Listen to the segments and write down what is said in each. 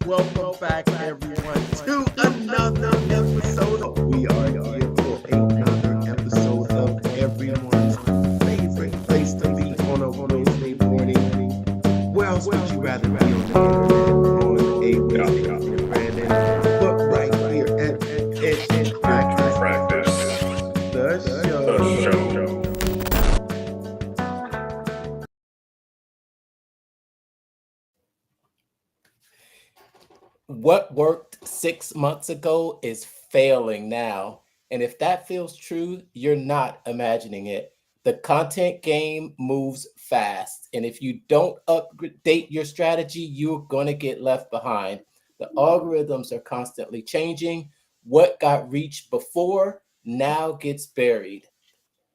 Welcome back, everyone, to another episode. We are here for another episode of everyone's favorite place to be on a Wednesday morning. Where else would you rather be on the internet on a Wednesday morning, Brandon? But right here at Pitch Practice, the show. What worked 6 months ago is failing now. And if that feels true, you're not imagining it. The content game moves fast. And if you don't update your strategy, you're going to get left behind. The algorithms are constantly changing. What got reached before now gets buried.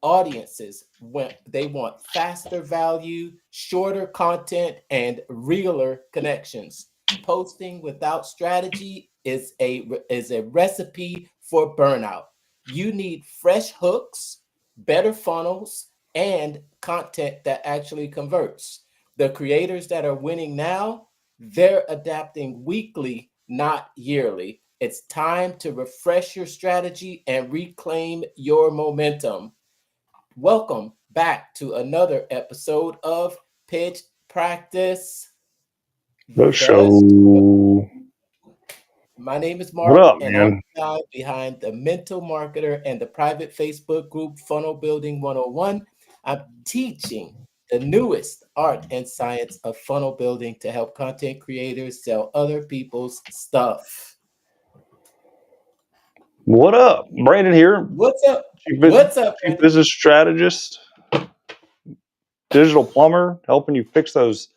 Audiences they want faster value, shorter content, and realer connections. Posting without strategy is a recipe for burnout. You need fresh hooks, better funnels, and content that actually converts. The creators that are winning now, they're adapting weekly, not yearly. It's time to refresh your strategy and reclaim your momentum. Welcome back to another episode of Pitch Practice. The The show. My name is What Mark, up, and I'm man? the guy behind the Mental Marketer and the private Facebook group Funnel Building 101. I'm teaching the newest art and science of funnel building to help content creators sell other people's stuff. What up? Brandon here, What's up? Chief, What's up, Chief Brandon? Business Strategist, digital plumber, helping you fix those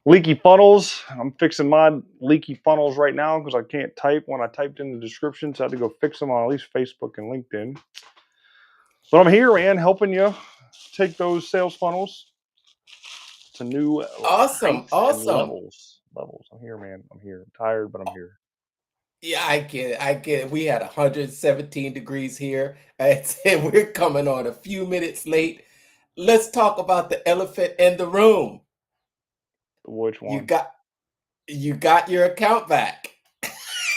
leaky funnels. I'm fixing my leaky funnels right now because I can't type when I typed in the description, so I had to go fix them on at least Facebook and LinkedIn. But I'm here, man, helping you take those sales funnels to new Awesome, heights and awesome. levels. I'm here, man. I'm here. I'm tired, but I'm here. Yeah, I get it. I get it. We had 117 degrees here. And we're coming on a few minutes late. Let's talk about the elephant in the room. Which You one? got you got your account back.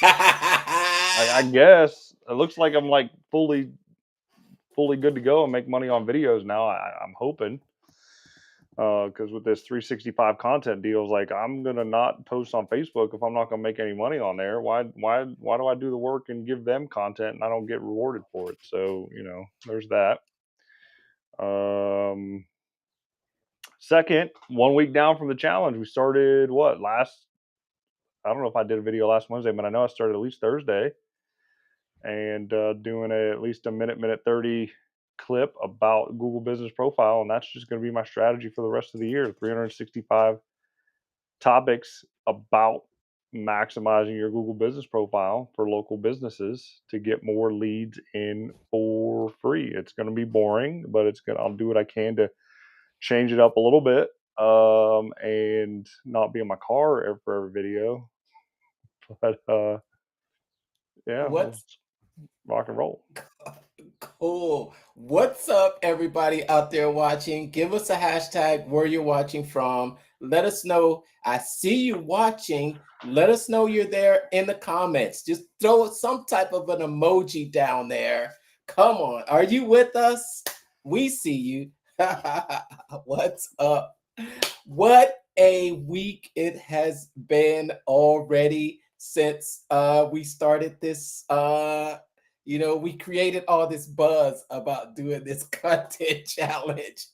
I guess it looks like I'm like fully good to go and make money on videos now. I'm hoping because with this 365 content deals, like I'm gonna not post on Facebook if I'm not gonna make any money on there. Why do I do the work and give them content and I don't get rewarded for it? So there's that. Um, Second, 1 week down from the challenge, we started what last? I don't know if I did a video last Wednesday, but I know I started at least Thursday. And doing at least a minute 30 clip about Google Business Profile. And that's just going to be my strategy for the rest of the year. 365 topics about maximizing your Google Business Profile for local businesses to get more leads in for free. It's going to be boring, but I'll do what I can to change it up a little bit and not be in my car for every video. But yeah, we'll What's rock and roll. cool? What's up, everybody out there watching? Give us a hashtag where you're watching from. Let us know. I see you watching. Let us know you're there in the comments. Just throw some type of an emoji down there. Come on. Are you with us? We see you. What's up? What a week it has been already since we started this we created all this buzz about doing this content challenge.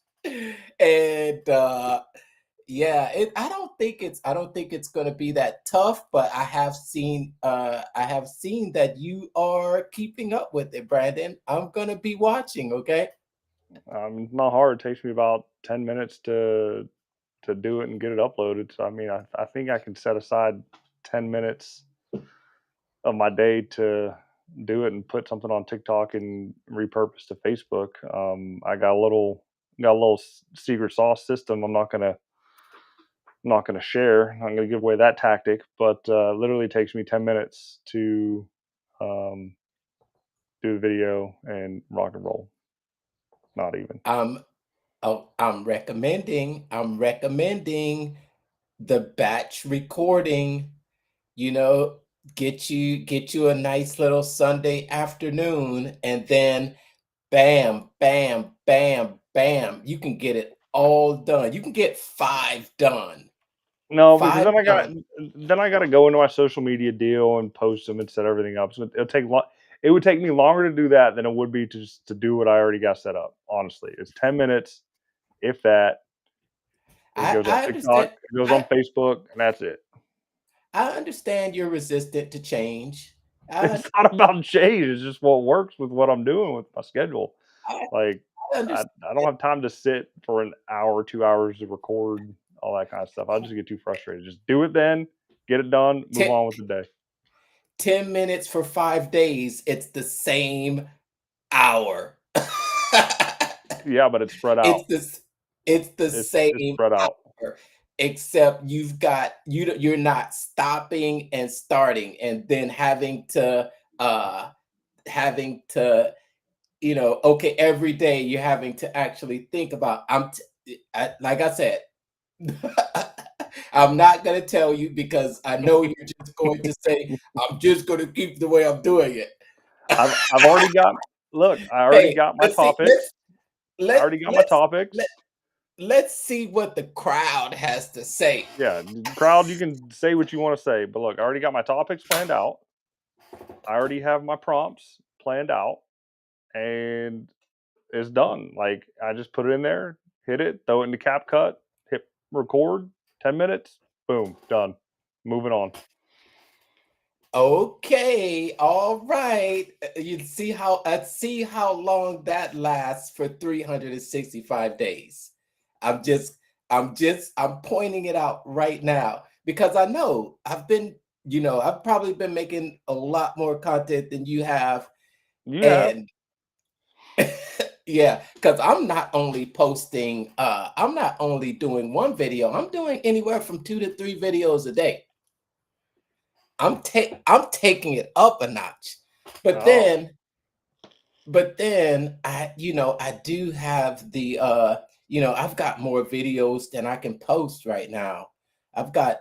And yeah, I don't think it's going to be that tough, but I have seen that you are keeping up with it, Brandon. I'm going to be watching, okay? It's not hard. It takes me about 10 minutes to do it and get it uploaded. So I mean, I think I can set aside 10 minutes of my day to do it and put something on TikTok and repurpose to Facebook. I got a little secret sauce system. I'm not gonna share. I'm not gonna give away that tactic, but literally takes me 10 minutes to um, do the video and rock and roll. Not even. Um, I'm recommending the batch recording. you know, get you a nice little Sunday afternoon, and then bam, bam, bam, bam, you can get it all done. You can get 5 done. No, because 5 done. then I gotta go into my social media deal and post them and set everything up. So it would take me longer to do that than it would be to just to do what I already got set up. Honestly, it's 10 minutes, if that. It goes on I TikTok, understand. it goes on I Facebook, and that's it. I understand you're resistant to change. I It's not about change. It's just what works with what I'm doing with my schedule. I Like I I don't understand. have time to sit for an hour, 2 hours to record all that kind of stuff. I'll just get too frustrated. Just do it then, get it done, move Te on with the day. 10 minutes for 5 days, it's the same hour. Yeah, but it's spread It's out. this it's the It's same spread out. hour, except you're not stopping and starting and then uh having to, okay, every day you're having to actually think about like I said, I'm not gonna tell you because I know you're just going to say, I'm just gonna keep the way I'm doing it. I've already got look, I already Hey, got my let's see. topics. I Let already got my let's topics. let let's see what the crowd has to say. Yeah, crowd, you can say what you want to say, but look, I already got my topics planned out. I already have my prompts planned out, and it's done. Like I just put it in there, hit it, throw it into CapCut, hit record, 10 minutes, boom, done. Moving on. Okay, all right. You see how see how long that lasts for 365 days. I'm just I'm pointing it out right now because I know I've probably been making a lot more content than you have. You have. And yeah, because I'm not only doing one video, I'm doing anywhere from 2 to 3 videos a day. I'm taking it up a notch. But Oh, then but then I do have I've got more videos than I can post right now. I've got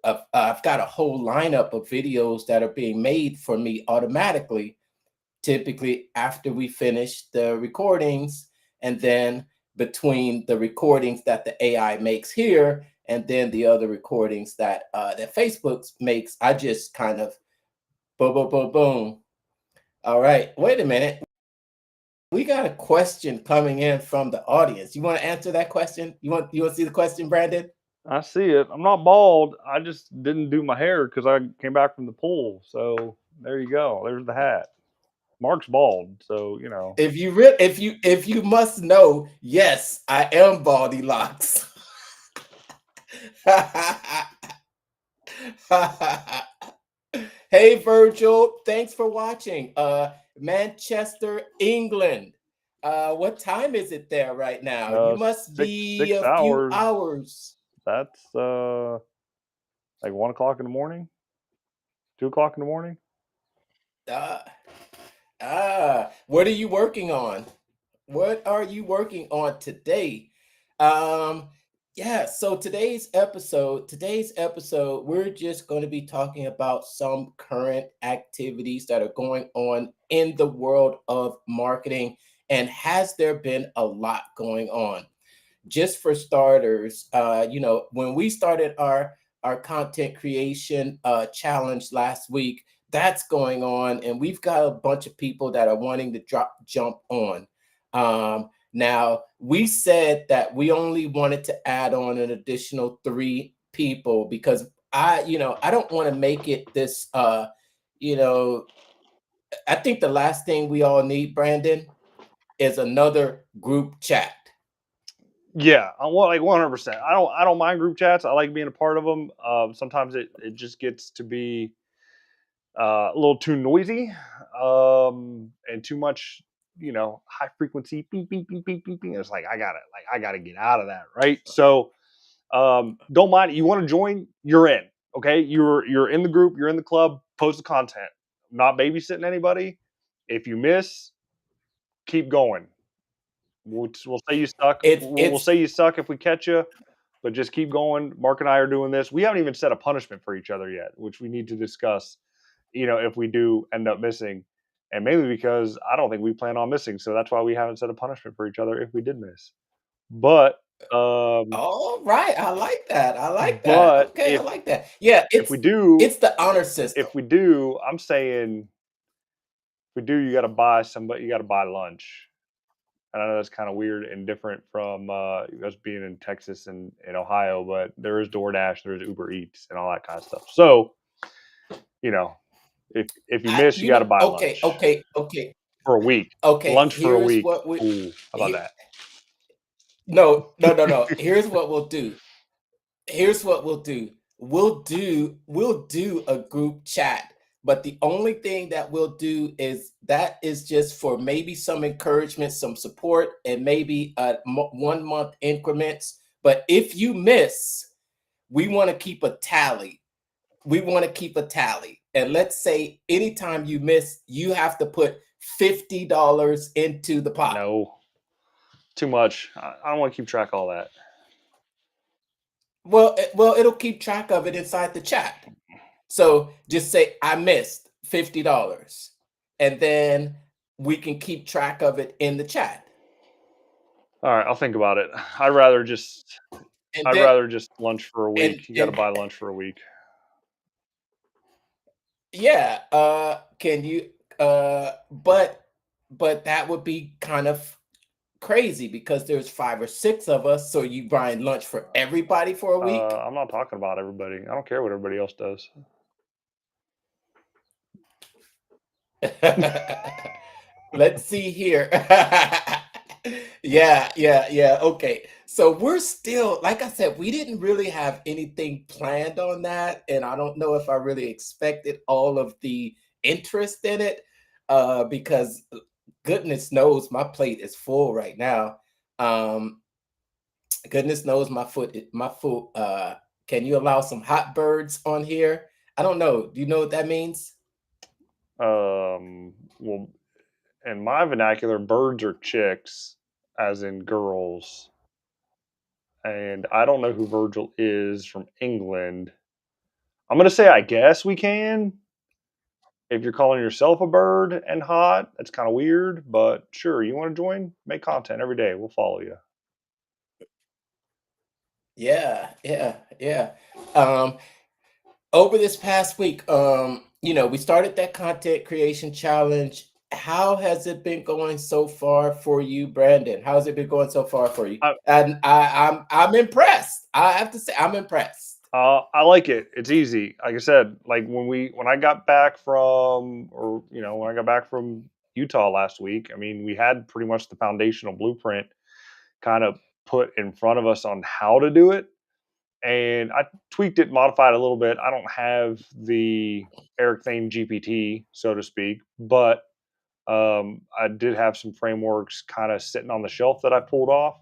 I've got a whole lineup of videos that are being made for me automatically, typically after we finish the recordings, and then between the recordings that the AI makes here and then the other recordings that Facebook makes, I just kind of boom, boom, boom, boom. All right, wait a minute. We got a question coming in from the audience. You want to answer that question? You want to see the question, Brandon? I see it. I'm not bald. I just didn't do my hair because I came back from the pool. So there you go. There's the hat. Mark's bald, so If you must know, yes, I am Baldy Locks. Hey Virgil, thanks for watching. Manchester, England. What time is it there right now? You must be six a few hours. hours. That's like 1 o'clock in the morning, 2 o'clock in the morning. Uh, what are you working on? What are you working on today? Um, yeah, so today's episode, we're just going to be talking about some current activities that are going on in the world of marketing. And has there been a lot going on? Just for starters, when we started our content creation challenge last week, that's going on, and we've got a bunch of people that are wanting to jump on. Now, we said that we only wanted to add on an additional 3 people because I don't want to make it this. You know, I think the last thing we all need, Brandon, is another group chat. Yeah, I want like 100%. I don't mind group chats. I like being a part of them. Sometimes it just gets to be a little too noisy, and too much, high frequency. Beep, beep, beep, beep, beep, beep. It's like I gotta get out of that, right? So don't mind it. You want to join, you're in. Okay, you're in the group, you're in the club. Post the content. I'm not babysitting anybody. If you miss, keep going. We'll say you suck. It's We'll it's say you suck if we catch you. but just keep going. Mark and I are doing this. We haven't even set a punishment for each other yet, which we need to discuss, if we do end up missing. And mainly because I don't think we plan on missing. So that's why we haven't set a punishment for each other if we did miss. But All right, I like that. I like that. but Okay, I like that. Yeah, if we do, it's the honor system. I'm saying if we do, you got to buy lunch. And I know that's kind of weird and different from us being in Texas and in Ohio, but there is DoorDash, there's Uber Eats, and all that kind of stuff. So, if you miss, you got to buy lunch. Okay. For a week. Okay. Lunch for a Here's week. what Ooh, how about that? No. Here's what we'll do. We'll do a group chat. But the only thing that we'll do is just for maybe some encouragement, some support, and maybe 1 month increments. But if you miss, we want to keep a tally. And let's say anytime you miss, you have to put $50 into the pot. No, too much. I don't want to keep track of all that. Well, it'll keep track of it inside the chat. So just say I missed $50, and then we can keep track of it in the chat. All right, I'll think about it. I'd rather just lunch for a week. You got to buy lunch for a week. Yeah. Can you? But that would be kind of crazy because there's 5 or 6 of us. So you buying lunch for everybody for a week? I'm not talking about everybody. I don't care what everybody else does. Let's see here. Yeah. Okay. So we're still, like I said, we didn't really have anything planned on that. And I don't know if I really expected all of the interest in it because goodness knows my plate is full right now. Goodness knows my food. Can you allow some hot birds on here? I don't know. Do you know what that means? Well, in my vernacular, birds are chicks, as in girls. And I don't know who Virgil is from England. I'm going to say I guess we can. If you're calling yourself a bird and hot, that's kind of weird. But sure, you want to join? Make content every day. We'll follow you. Yeah. Over this past week, we started that content creation challenge. How has it been going so far for you, Brandon? How's it been going so far for you? And I'm impressed. I have to say, I'm impressed. I like it. It's easy. Like I said, like when I got back from, Utah last week, I mean, we had pretty much the foundational blueprint kind of put in front of us on how to do it. And I tweaked it, modified it a little bit. I don't have the Eric Thane GPT, so to speak, but I did have some frameworks kind of sitting on the shelf that I pulled off.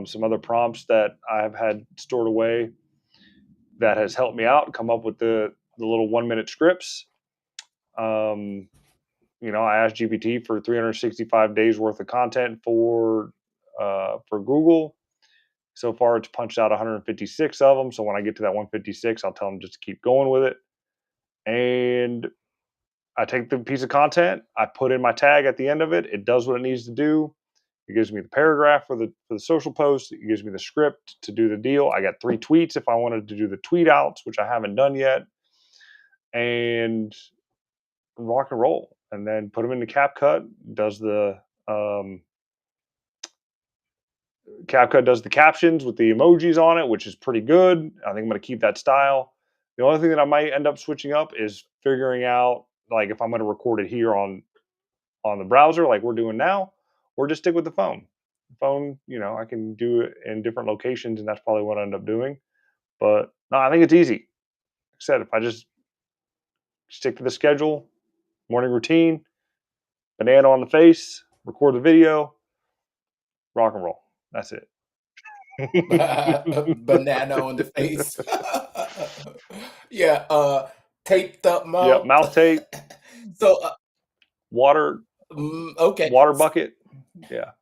Some other prompts that I have had stored away that has helped me out come up with the little 1-minute scripts. I asked GPT for 365 days worth of content for Google. So far, it's punched out 156 of them. So when I get to that 156, I'll tell them just to keep going with it. And I take the piece of content, I put in my tag at the end of it. It does what it needs to do. It gives me the paragraph for the social post. It gives me the script to do the deal. I got 3 tweets if I wanted to do the tweet outs, which I haven't done yet. And rock and roll. And then put them into CapCut. CapCut does the captions with the emojis on it, which is pretty good. I think I'm going to keep that style. The only thing that I might end up switching up is figuring out, like, if I'm going to record it here on the browser like we're doing now, or just stick with the phone. I can do it in different locations, and that's probably what I end up doing. But no, I think it's easy. Like I said, if I just stick to the schedule, morning routine, banana on the face, record the video, rock and roll. That's it. Banana on the face. Yeah. Taped up mouth. Yeah, mouth tape. So water. Okay. Water bucket. Yeah.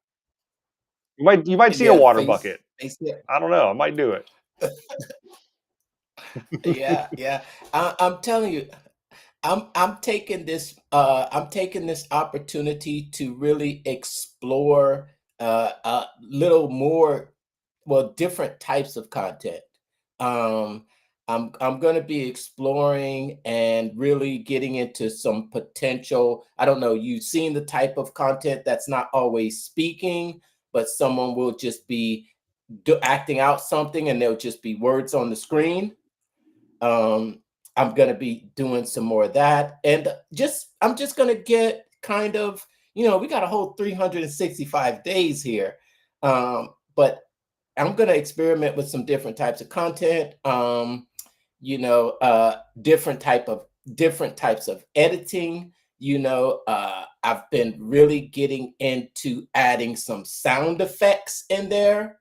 You might see a water bucket. They said, I don't know. I might do it. yeah, yeah. I'm telling you, I'm taking this opportunity to really explore a little more, well, different types of content. Um, I'm going to be exploring and really getting into some potential. I don't know. You've seen the type of content that's not always speaking, but someone will just be acting out something, and there'll just be words on the screen. um, I'm gonna be doing some more of that, and I'm just gonna get kind of, we got a whole 365 days here, but I'm gonna experiment with some different types of content. Different types of editing. I've been really getting into adding some sound effects in there,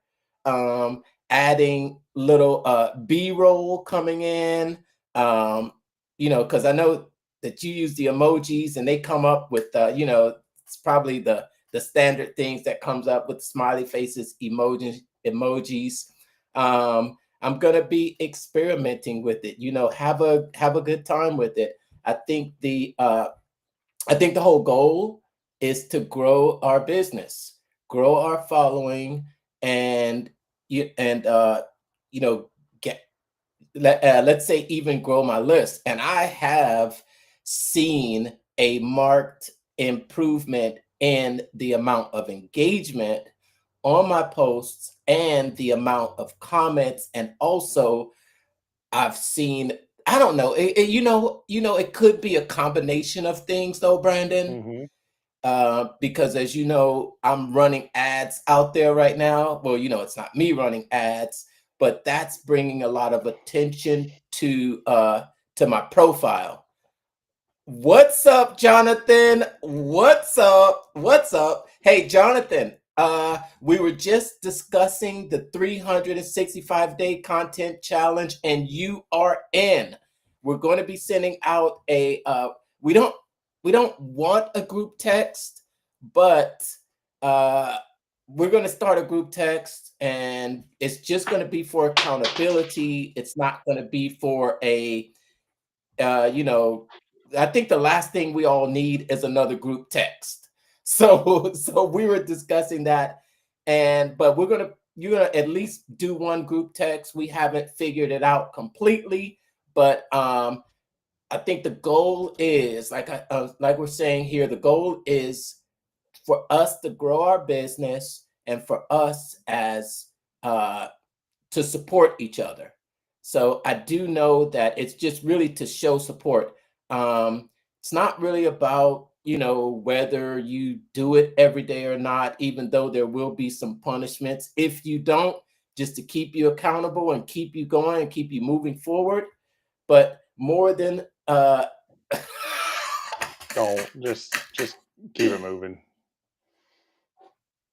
adding little B-roll coming in, because I know that you use the emojis and they come up with, it's probably the standard things that comes up with smiley faces, emojis. I'm gonna be experimenting with it. Have a good time with it. I think the whole goal is to grow our business, grow our following, and you and get let's say even grow my list. And I have seen a marked improvement in the amount of engagement on my posts and the amount of comments, and also I've seen, I don't know, it could be a combination of things though, Brandon, Hmm. because as you know, I'm running ads out there right now. Well, it's not me running ads, but that's bringing a lot of attention to my profile. What's up, Jonathan? What's up? What's up? Hey, Jonathan, we were just discussing the 365-day content challenge, and you are in. We're going to be sending out we don't want a group text, but we're going to start a group text, and it's just going to be for accountability. It's not going to be for uh, you know, I think the last thing we all need is another group text. So we were discussing that, but you're gonna at least do one group text. We haven't figured it out completely, but I think the goal is like we're saying here. The goal is for us to grow our business and for us as to support each other. So I do know that it's just really to show support. It's not really about, whether you do it every day or not, even though there will be some punishments if you don't, just to keep you accountable and keep you going and keep you moving forward. But more than Don't just keep it moving.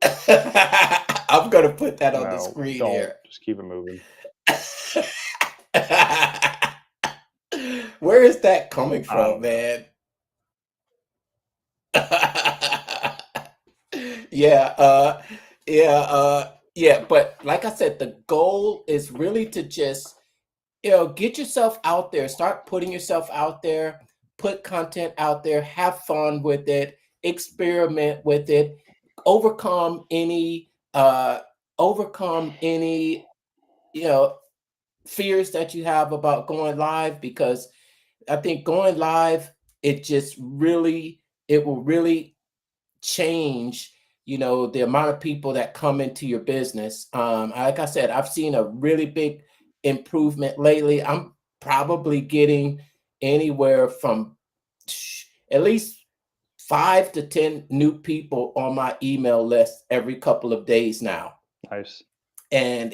I'm gonna put that on the No, screen don't. here. Just keep it moving. Where is that coming I don't from, know. man? Yeah, yeah. But like I said, the goal is really to just, get yourself out there, start putting yourself out there, put content out there, have fun with it, experiment with it, overcome any, uh, overcome any, you know, fears that you have about going live, because I think going live, it will really change, the amount of people that come into your business. Like I said, I've seen a really big improvement lately. I'm probably getting anywhere from at least 5 to 10 new people on my email list every couple of days now. Nice. And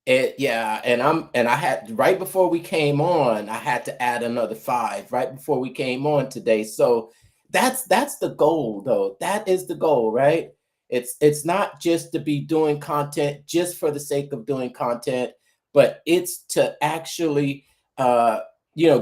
yeah, and I had, right before we came on, I had to add another 5 right before we came on today. So that's the goal, though. That is the goal, right? It's not just to be doing content just for the sake of doing content, but it's to actually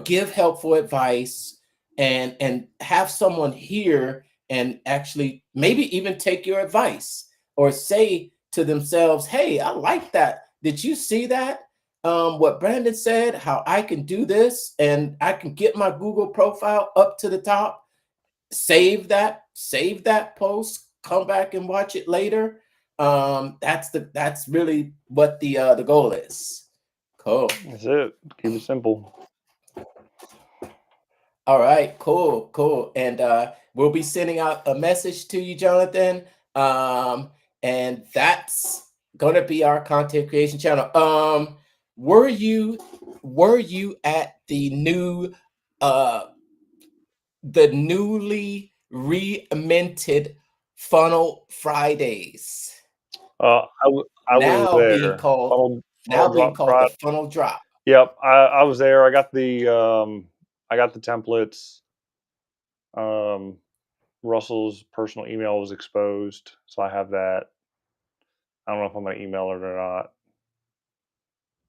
give helpful advice, and have someone here and actually maybe even take your advice, or say, to themselves, hey, I like that. Did you see that? What Brandon said, how I can do this and I can get my Google profile up to the top, save that post, come back and watch it later. That's really what the goal is. Cool. That's it. Keep it simple. All right, cool. And we'll be sending out a message to you, Jonathan. And that's gonna be our content creation channel. Were you at the newly re-minted Funnel Fridays? I was Now being there. called Funnel drop the Friday. Funnel Drop. Yep, I was there. I got the templates. Russell's personal email was exposed, so I have that. I don't know if I'm gonna email it or not.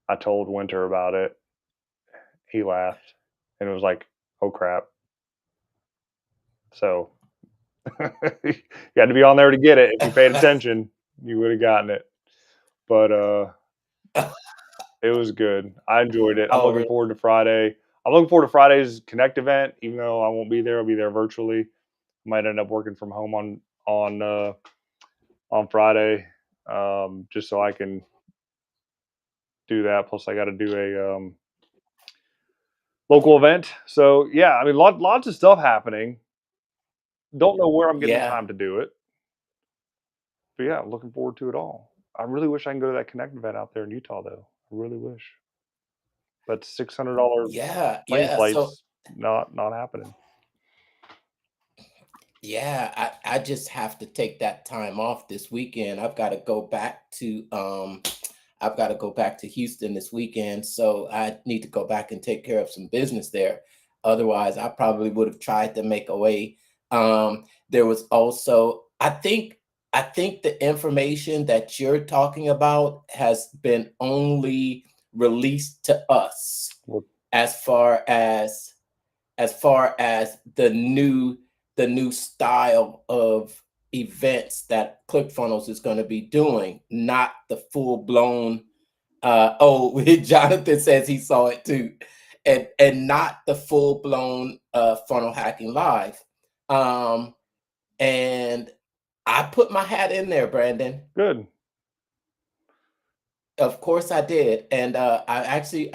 I told Winter about it. He laughed, and it was like, "Oh crap!" So you had to be on there to get it. If you paid attention, you would have gotten it. But it was good. I enjoyed it. I'm Oh, looking really? forward to Friday. I'm looking forward to Friday's Connect event, even though I won't be there. I'll be there virtually. Might end up working from home on Friday, just so I can do that. Plus, I got to do a local event. So yeah, I mean, lots of stuff happening. Don't know where I'm getting the Yeah. time to do it, but yeah, I'm looking forward to it all. I really wish I can go to that Connect event out there in Utah, though. I really wish, but $600 plane Yeah. So flights not happening. yeah, I just have to take that time off this weekend. I've got to go back to Houston this weekend, so I need to go back and take care of some business there. Otherwise, I probably would have tried to make a way. There was also, I think the information that you're talking about has been only released to us Well, as far as the new style of events that ClickFunnels is going to be doing, not the full blown. Jonathan says he saw it too, and not the full blown funnel hacking live. And I put my hat in there, Brandon. good. Of course I did, and I actually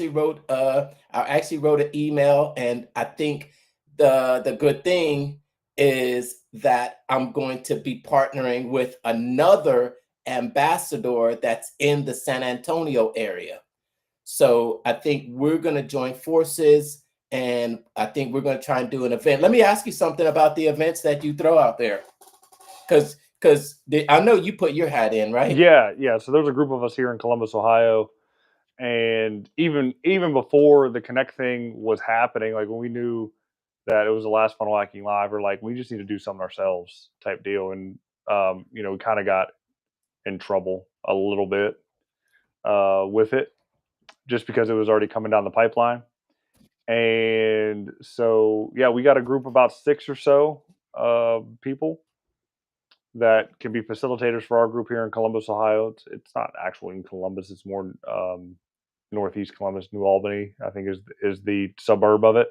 wrote an email, and I think the good thing is that I'm going to be partnering with another ambassador that's in the San Antonio area. So I think we're going to join forces, and I think we're going to try and do an event. Let me ask you something about the events that you throw out there, because I know you put your hat in, right? Yeah. So there's a group of us here in Columbus, Ohio, and even before the Connect thing was happening, like when we knew that it was the last Funnel Hacking Live, or like we just need to do something ourselves type deal, and we kind of got in trouble a little bit with it, just because it was already coming down the pipeline. And so yeah, we got a group of about 6 or so people that can be facilitators for our group here in Columbus, Ohio. It's not actually in Columbus; it's more northeast Columbus, New Albany, I think is the suburb of it.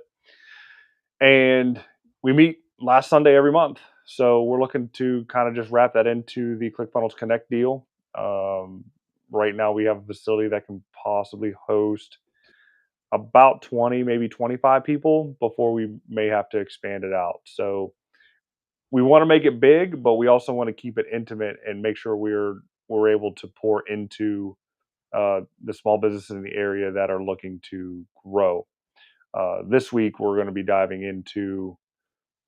And we meet last Sunday every month. So we're looking to kind of just wrap that into the ClickFunnels Connect deal. Right now, we have a facility that can possibly host about 20, maybe 25 people before we may have to expand it out. So we want to make it big, but we also want to keep it intimate and make sure we're able to pour into the small businesses in the area that are looking to grow. This week, we're going to be diving into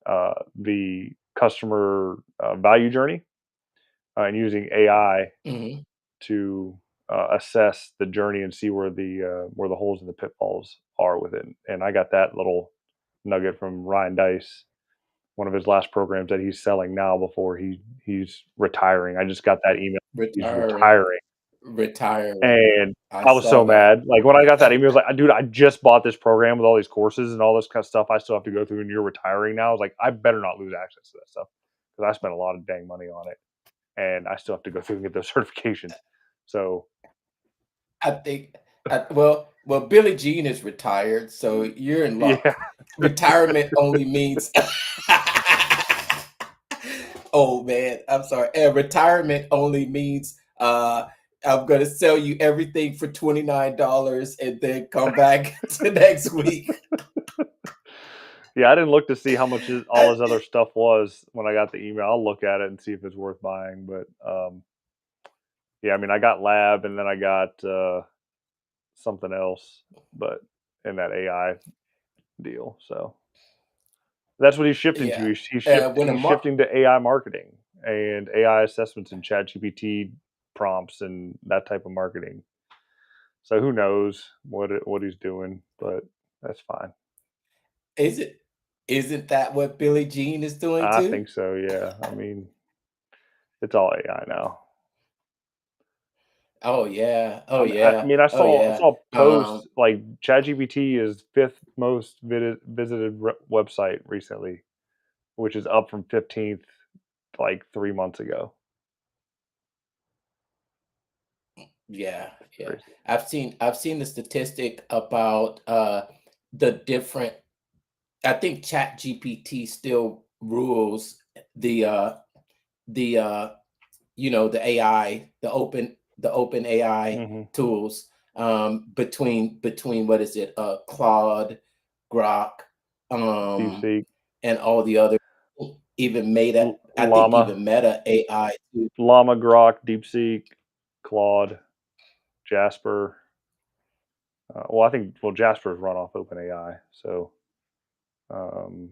the customer value journey and using AI Mhm. to assess the journey and see where the holes and the pitfalls are with it. And I got that little nugget from Ryan Dice, one of his last programs that he's selling now before he's retiring. I just got that email. He's Retiring. retiring. And I I was saw so that. mad. Like when I got that email, I was like, dude, I just bought this program with all these courses and all this kind of stuff I still have to go through, and you're retiring now. I was like, I better not lose access to that stuff because I spent a lot of dang money on it. and I still have to go through and get those certifications. So I think, well, Billie Jean is retired, so you're in yeah, luck. Retirement only means, oh man, I'm sorry. Retirement only means I'm gonna sell you everything for $29 and then come back to next week. yeah, I didn't look to see how much all I- his other stuff was when I got the email. I'll look at it and see if it's worth buying. But yeah, I mean, I got lab and then I got something else, but in that AI deal. So that's what he's shifting to. yeah. When a He's shifting to AI marketing and AI assessments and ChatGPT prompts and that type of marketing. So who knows what he's doing, but that's fine. is it isn't that what Billie Jean is doing I too? think so. Yeah. I mean, it's all AI now. Oh yeah. Oh I yeah. mean, I Oh yeah. saw Um, posts like ChatGPT is fifth most visited website recently, which is up from 15th like 3 months ago. yeah, It's yeah. crazy. I've seen the statistic about the different. I think Chat GPT still rules the the the AI, the open AI Hmm. tools, between what is it, Claude, Grok, um DeepSeek, and all the other, even Meta. I think Llama, even Meta AI too. Llama, Grok, DeepSeek, Claude, Jasper. Well, I think Jasper's run off OpenAI. So, um,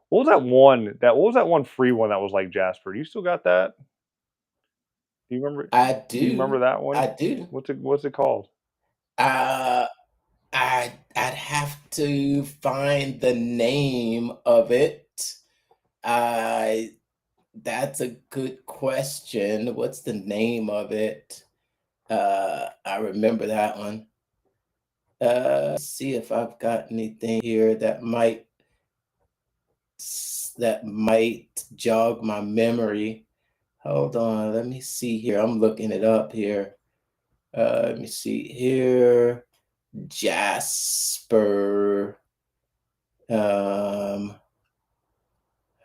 what was that one? What was that one free one that was like Jasper? Do you still got that? Do you remember? I Do you remember do. that I one? do. What's it called? Uh I'd have to find the name of it. I That's a good question. What's the name of it? I remember that one. See if I've got anything here that might jog my memory. Hold on, let me see here. I'm looking it up here. Let me see here. Jasper. Um,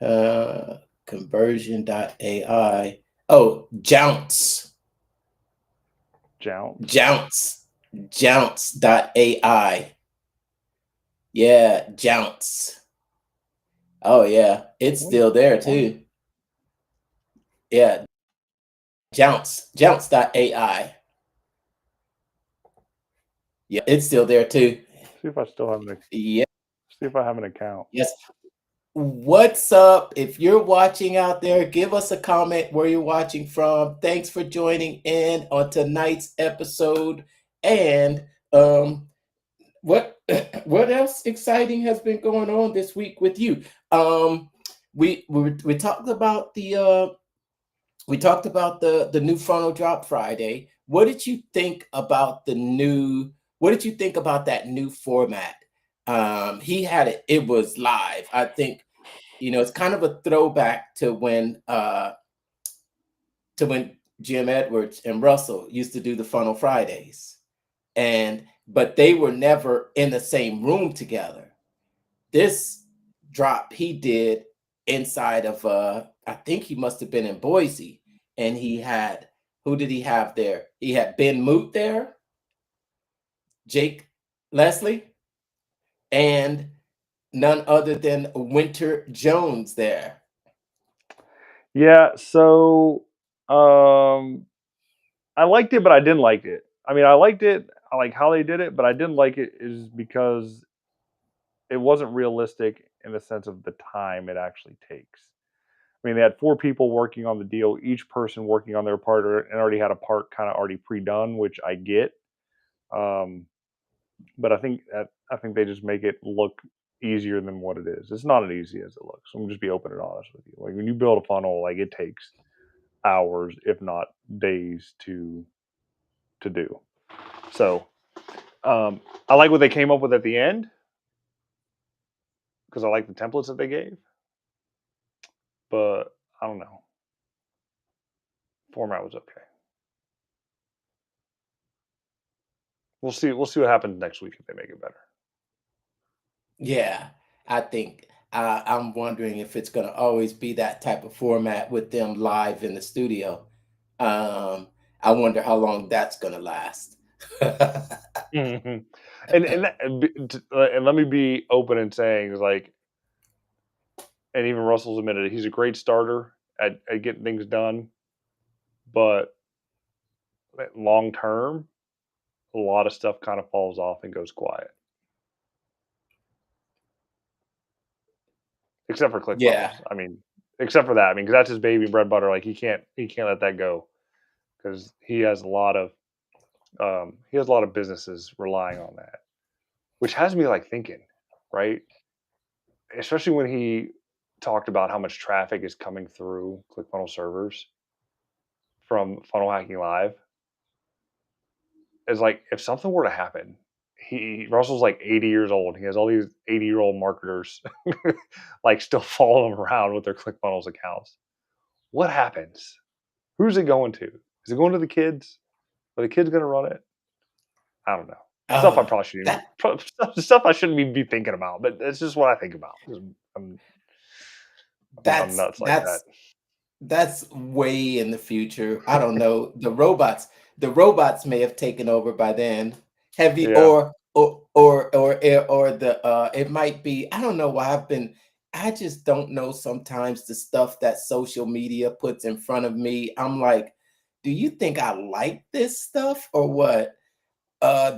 uh, conversion.ai. Oh, Jounce. Jounce. Jounce. Jounce.ai. Yeah, Jounce. Oh yeah, it's I wonder if still that's there the one. too. Yeah, Jounce. Jounce.ai. Yeah, it's still there too. See if I still have an. Yeah, See if I have an account. yes. What's up? If you're watching out there, give us a comment where you're watching from. Thanks for joining in on tonight's episode. And what what else exciting has been going on this week with you? We talked about the new funnel drop Friday. What did you think about what did you think about that new format? He had it, it was live. I think, it's kind of a throwback to when Jim Edwards and Russell used to do the funnel Fridays. But they were never in the same room together. This drop he did inside of I think he must have been in Boise, and he had, who did he have there? He had Ben Moot there, Jake Leslie, and none other than Winter Jones there. Yeah. So, I liked it, but I didn't like it. I mean, I liked it. I like how they did it, but I didn't like it is because it wasn't realistic in the sense of the time it actually takes. I mean, they had four people working on the deal, each person working on their part and already had a part kind of already pre-done, which I get. Um, but I think they just make it look easier than what it is. It's not as easy as it looks. I'm gonna just be open and honest with you. Like when you build a funnel, like it takes hours, if not days, to do. So I like what they came up with at the end because I like the templates that they gave. But I don't know. Format was okay. We'll see. We'll see what happens next week if they make it better. Yeah, I think I'm wondering if it's going to always be that type of format with them live in the studio. Um, I wonder how long that's going to last. Mhm. And let me be open in saying, like, and even Russell's admitted it, he's a great starter at getting things done, but long term, a lot of stuff kind of falls off and goes quiet. Except for Yeah, ClickFunnels. I mean, except for that. I mean, because that's his baby bread butter. Like he can't let that go because he has a lot of businesses relying on that, which has me like thinking, right? Especially when he talked about how much traffic is coming through ClickFunnels servers from Funnel Hacking Live. Is like if something were to happen, Russell's like 80 years old. He has all these 80-year-old marketers like still following him around with their ClickFunnels accounts. What happens? Who's it going to? Is it going to the kids? Are the kids going to run it? I don't know. Stuff I oh, probably shouldn't that stuff I shouldn't even be thinking about, but it's just what I think about. I'm, I'm that's nuts like that. that's way in the future. I don't know. The robots may have taken over by then. Heavy Yeah. or the it might be, I don't know why I just don't know sometimes the stuff that social media puts in front of me. I'm like, do you think I like this stuff or what?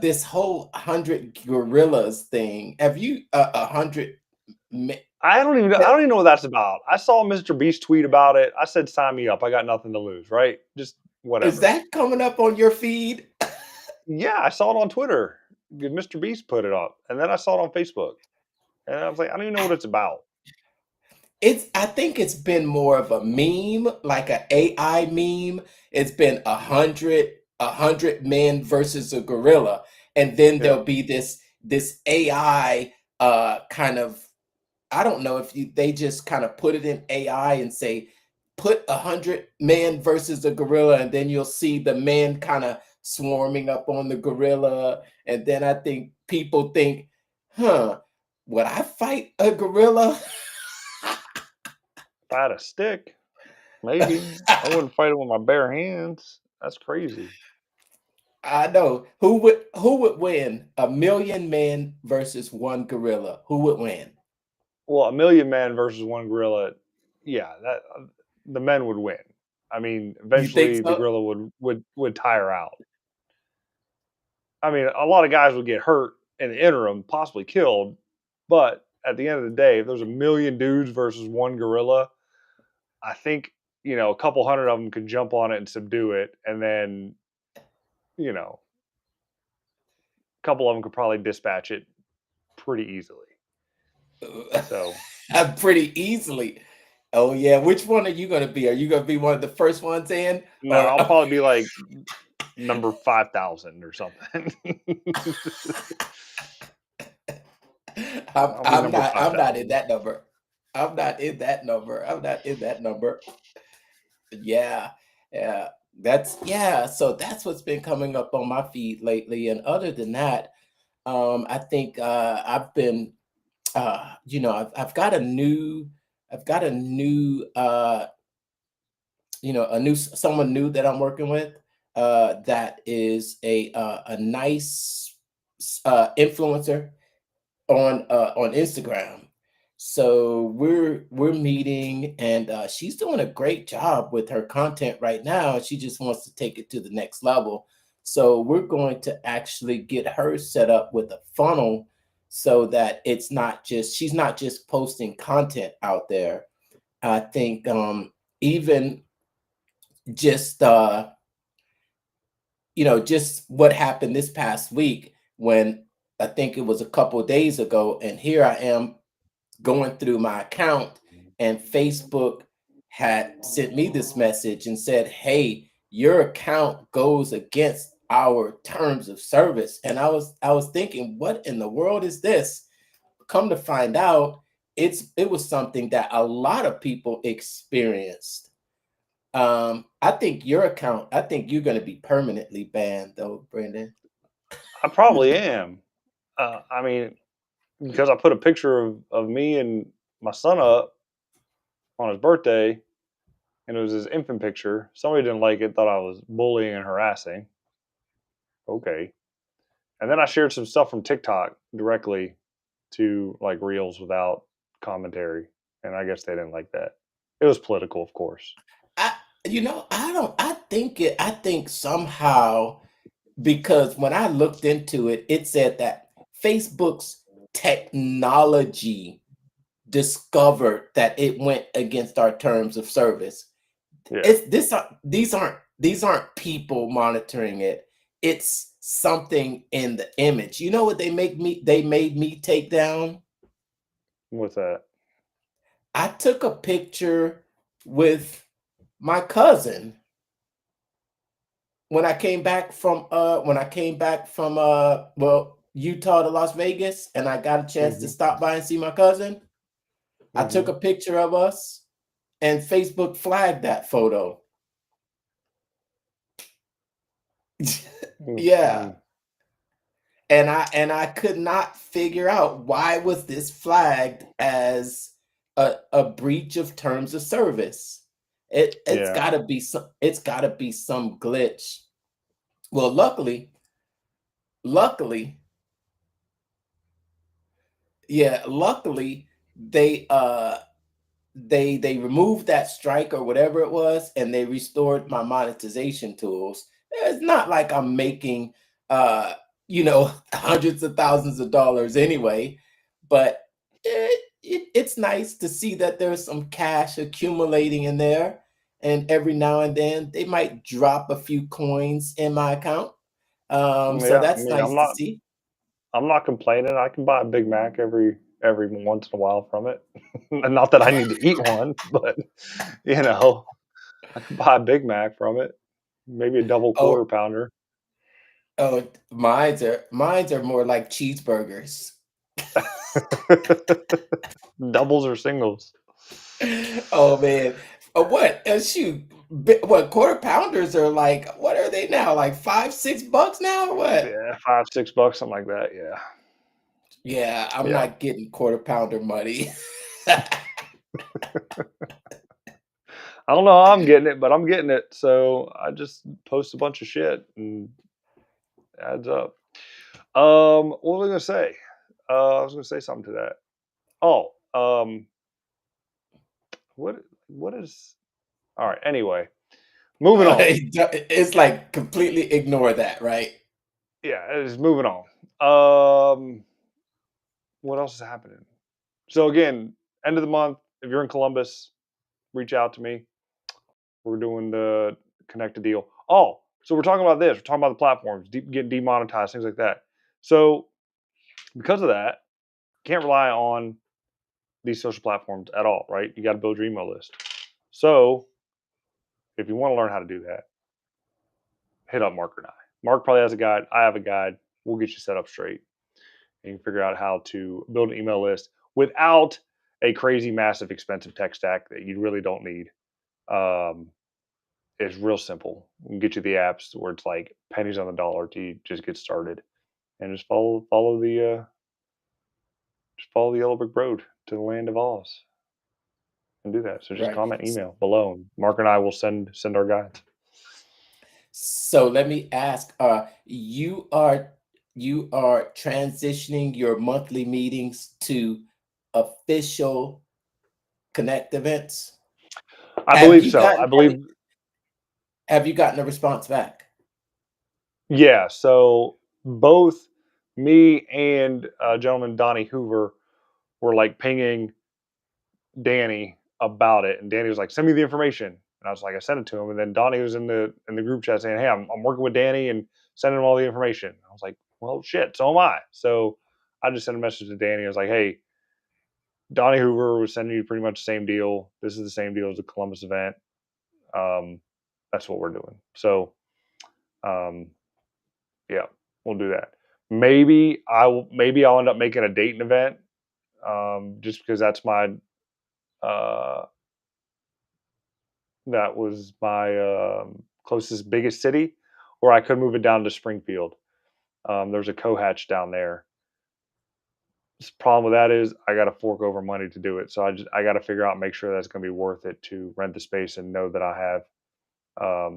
This whole 100 gorillas thing. Have you 100 I don't even know what that's about. I saw Mr. Beast tweet about it. I said, "Sign me up. I got nothing to lose." Right? Just is whatever. that coming up on your feed? Yeah, I saw it on Twitter. Mr. Beast put it up, and then I saw it on Facebook, and I was like, I don't even know what it's about. I think it's been more of a meme, like an AI meme. It's been a hundred men versus a gorilla. And then Yeah, there'll be this AI kind of, I don't know if they just kind of put it in AI and say, put 100 men versus a gorilla, and then you'll see the men kind of swarming up on the gorilla. And then I think people think, huh, would I fight a gorilla? if I had a stick, maybe I wouldn't fight it with my bare hands. That's crazy. I know. Who would win? A million men versus one gorilla. Who would win? Well, a million men versus one gorilla. Yeah, that the men would win. I mean, You think eventually the so? gorilla would tire out. I mean, a lot of guys would get hurt in the interim, possibly killed. But at the end of the day, if there's a million dudes versus one gorilla, I think a couple hundred of them could jump on it and subdue it, and then a couple of them could probably dispatch it pretty easily. So Pretty easily. Oh yeah. Which one are you gonna be? Are you gonna be one of the first ones in? no, Or I'll probably be like number 5,000 or something. I'm, I'll be I'm number not five I'm not in thousand. that number. I'm not in that number. I'm not in that number. Yeah. Yeah. So that's what's been coming up on my feed lately. And other than that, I think I've been I've got a new someone new that I'm working with that is a nice influencer on Instagram. So we're meeting, and she's doing a great job with her content right now. She just wants to take it to the next level. So we're going to actually get her set up with a funnel so that she's not just posting content out there. I think even just just what happened this past week when I think it was a couple of days ago, and here I am going through my account, and Facebook had sent me this message and said, "Hey, your account goes against our terms of service." And I was thinking, what in the world is this? Come to find out, it was something that a lot of people experienced. I think your account. I think you're going to be permanently banned, though, Brendan. I probably am. I mean, because I put a picture of me and my son up on his birthday, and it was his infant picture. Somebody didn't like it, thought I was bullying and harassing. Okay. And then I shared some stuff from TikTok directly to like Reels without commentary, and I guess they didn't like that. It was political, of course. I, I don't. I think it. I think somehow because when I looked into it, it said that Facebook's technology discovered that it went against our terms of service. Yeah. It's this. These aren't people monitoring it. It's something in the image. You know what they made me take down? What's that? I took a picture with my cousin when I came back from well, Utah to Las Vegas, and I got a chance to Hmm. stop by and see my cousin. I took Hmm. a picture of us, and Facebook flagged that photo. Yeah. Mm. And I could not figure out why was this flagged as a breach of terms of service. It's Yeah. gotta be some glitch. Well, luckily, yeah, luckily they removed that strike or whatever it was, and they restored my monetization tools. It's not like I'm making uh hundreds of thousands of dollars anyway, but it's nice to see that there's some cash accumulating in there, and every now and then they might drop a few coins in my account. So Yeah. I that's mean, nice to see. I'm not complaining. I can buy a Big Mac every once in a while from it. And not that I need to eat one, but you know, I can buy a Big Mac from it. Maybe a double quarter Oh, pounder. oh, mine's are more like cheeseburgers. Doubles or singles. Oh man. What? Shoot. What quarter pounders are like? What are they now? Like $5, $6 now or what? Yeah, 5, $6, something like that. Yeah. Yeah, I'm Yeah. not getting quarter pounder money. I don't know how I'm getting it, but I'm getting it. So I just post a bunch of shit and it adds up. What was I gonna say? I was gonna say something to that. Oh, what is all right, anyway. Moving on. It's like completely ignore that, right? Yeah, it's moving on. What else is happening? So again, end of the month, if you're in Columbus, reach out to me. We're doing the connect a deal. Oh, so we're talking about this. We're talking about the platforms, getting demonetized, things like that. So because of that, can't rely on these social platforms at all, right? You got to build your email list. So if you want to learn how to do that, hit up Mark and I. Mark probably has a guide. I have a guide. We'll get you set up straight. And you can figure out how to build an email list without a crazy, massive, expensive tech stack that you really don't need. Um, it's real simple. We can get you the apps where it's like pennies on the dollar to just get started, and just follow the yellow brick road to the land of Oz and do that. So just Right. comment, email below, and Mark and I will send our guides. So let me ask, you are transitioning your monthly meetings to official Connect events? I Have believe you so. gotten I any believe have you gotten a response back? yeah. So both me and gentleman Donnie Hoover were like pinging Danny about it, and Danny was like, "Send me the information." And I was like, "I sent it to him." And then Donnie was in the group chat saying, "Hey, I'm working with Danny and sending him all the information." I was like, "Well, shit, so am I." So I just sent a message to Danny. I was like, "Hey, Donnie Hoover was sending you pretty much the same deal. This is the same deal as the Columbus event. Um, that's what we're doing." So um, yeah, we'll do that. Maybe I'll end up making a Dayton event just because that's my uh, that was my closest, biggest city, or I could move it down to Springfield. There's a co-hatch down there. The problem with that is I got to fork over money to do it. So I got to figure out, make sure that's going to be worth it to rent the space and know that I have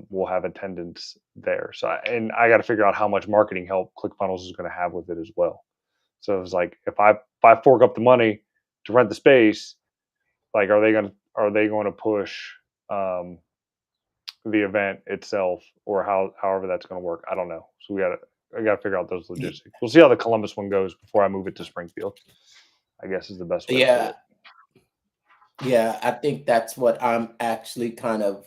will have attendance there. So I got to figure out how much marketing help ClickFunnels is going to have with it as well. So it was like, if I fork up the money to rent the space, like are they going to push the event itself, or however that's going to work? I don't know. So I got to figure out those logistics. We'll see how the Columbus one goes before I move it to Springfield, I guess, is the best way to put Yeah, it. yeah, I think that's what I'm actually kind of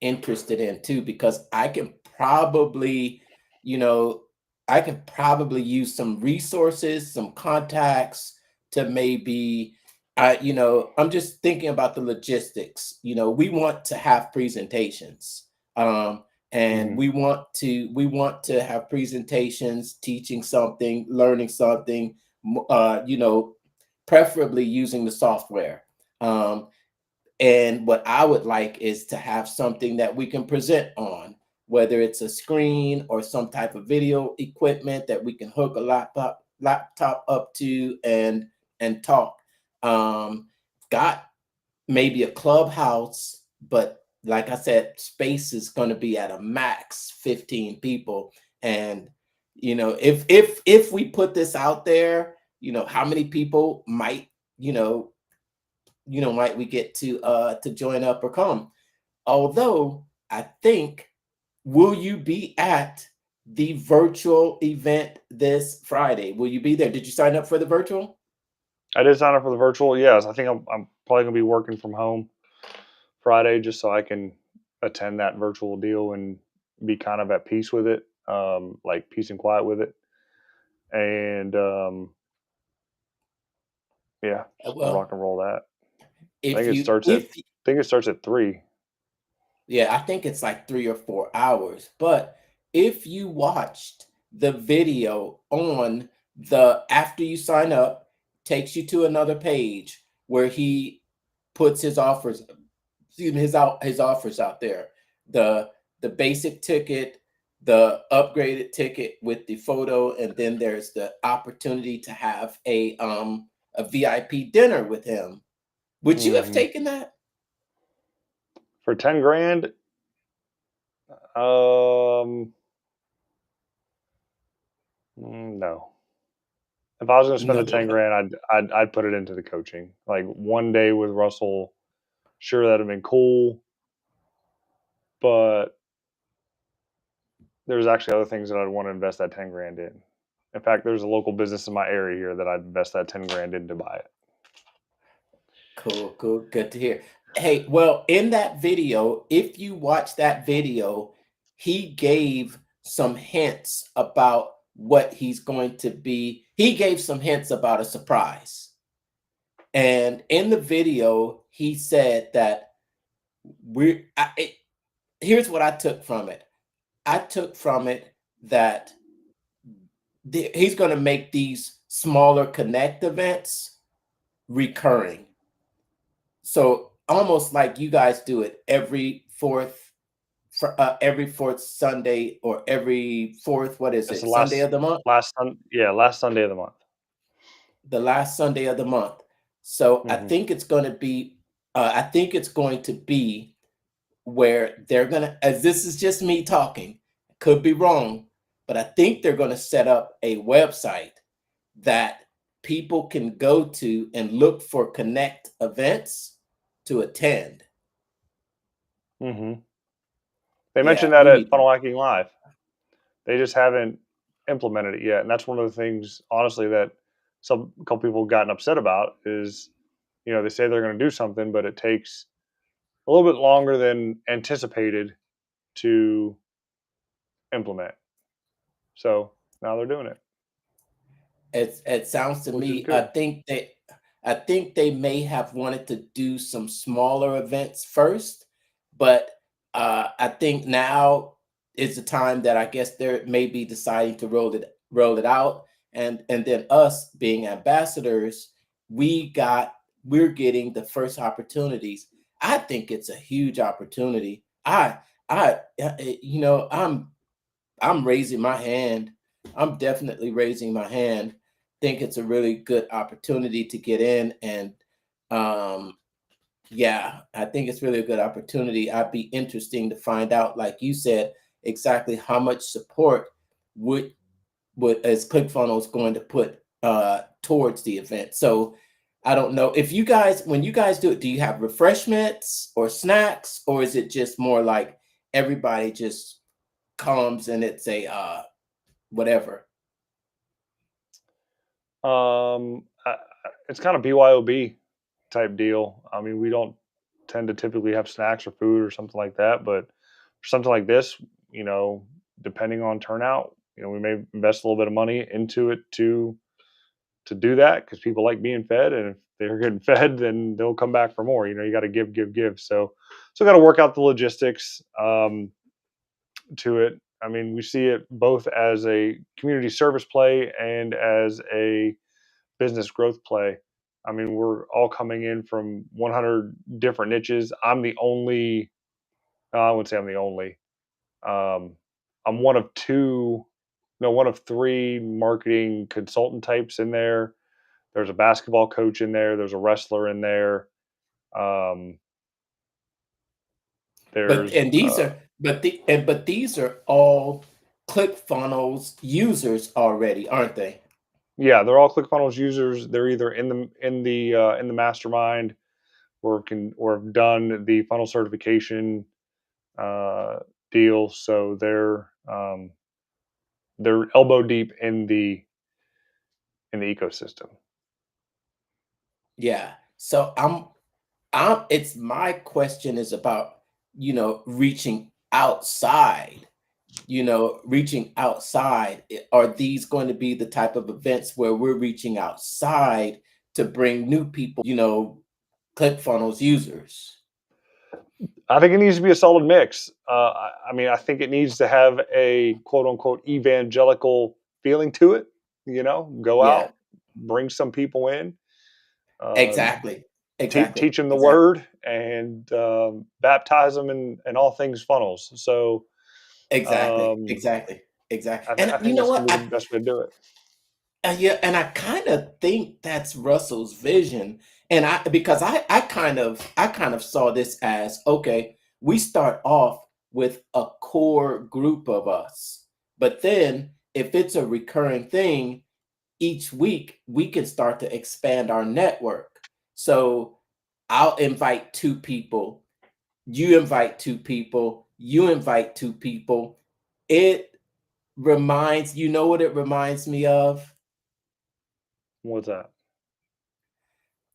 interested in too, because I can probably, you know, I can probably use some resources, some contacts to maybe, I'm just thinking about the logistics. We want to have presentations, and Hmm. we want to have presentations, teaching something, learning something, preferably using the software. Um, and what I would like is to have something that we can present on, whether it's a screen or some type of video equipment that we can hook a laptop up to and talk. Um, got maybe a clubhouse, but like I said, space is going to be at a max 15 people. And if we put this out there, how many people you know might we get to join up or come? Although I think, will you be at the virtual event this Friday? Will you be there? Did you sign up for the virtual? I did sign up for the virtual. Yes, I think I'm probably going to be working from home Friday just so I can attend that virtual deal and be kind of at peace with it, like peace and quiet with it. And yeah, just gonna rock Well, and roll that. I if think it you starts at if I think it starts at 3. yeah, I think it's like 3 or 4 hours. But if you watched the video on the after you sign up, takes you to another page where he puts his offers, his offers out there. The the basic ticket, the upgraded ticket with the photo, and then there's the opportunity to have a VIP dinner with him. Would you have Hmm. taken that? For 10 grand, um, no. If I was going to spend No. the 10 grand, I'd put it into the coaching. Like one day with Russell, sure, that'd have been cool, but there's actually other things that I'd want to invest that 10 grand in. In fact, there's a local business in my area here that I'd invest that 10 grand in to buy it. Cool, cool. Good to hear. Hey, well, in that video, if you watch that video, he gave some hints about what he's going to be. He gave some hints about a surprise. And in the video, he said that here's what I took from it. I took from it that he's going to make these smaller connect events recurring. So almost like you guys do it every fourth Sunday, or every fourth, what is It's the it, Sunday of the month? last Sunday of the month. The last Sunday of the month. So I Hmm. think it's going to be, where they're going to, as this is just me talking, could be wrong, but I think they're going to set up a website that people can go to and look for connect events to attend. Hmm. They Yeah, mentioned that we at need Funnel Hacking Live. They just haven't implemented it yet, and that's one of the things, honestly, that a couple people have gotten upset about is, they say they're going to do something, but it takes a little bit longer than anticipated to implement. So now they're doing it, It sounds to which is me, good. I think they may have wanted to do some smaller events first, but I think now is the time that I guess they're maybe deciding to roll it out, and then us being ambassadors, we're getting the first opportunities. I think it's a huge opportunity. You know, I'm raising my hand. I'm definitely raising my hand. Think it's a really good opportunity to get in, and um, yeah, I think it's really a good opportunity. I'd be interesting to find out, like you said, exactly how much support would as ClickFunnels going to put towards the event. So I don't know if you guys, when you guys do it, do you have refreshments or snacks, or is it just more like everybody just comes and it's a whatever? It's kind of BYOB type deal. I mean, we don't tend to typically have snacks or food or something like that, but for something like this, you know, depending on turnout, you know, we may invest a little bit of money into it to do that because people like being fed, and if they're getting fed, then they'll come back for more. You know, you got to give, give, give. So got to work out the logistics to it. I mean, we see it both as a community service play and as a business growth play. I mean, we're all coming in from 100 different niches. I'm the only, I wouldn't say I'm the only. Um, I'm one of two, no, one of three marketing consultant types in there. There's a basketball coach in there. There's a wrestler in there. Um, But there's, and these are but these are all ClickFunnels users already, aren't they? yeah, they're all ClickFunnels users. They're either in the mastermind or have done the funnel certification uh, deal. So they're elbow deep in the ecosystem. Yeah. So I'm it's my question is about, you know, reaching outside, you know, reaching outside. Are these going to be the type of events where we're reaching outside to bring new people, you know, ClickFunnels users? I think it needs to be a solid mix. I mean, I think it needs to have a quote unquote evangelical feeling to it. You know, go Yeah, out, bring some people in, um, exactly. Exactly. teach them the Exactly. word, and baptize them in all things funnels. So Exactly. um, Exactly. Exactly. And I you think know that's what? going to be the best way to do it. Yeah, and I kind of think that's Russell's vision. And I because I kind of saw this as okay, we start off with a core group of us. But then if it's a recurring thing, each week we can start to expand our network. So I'll invite two people, you invite two people, you invite two people. It reminds, you know what it reminds me of? What's that?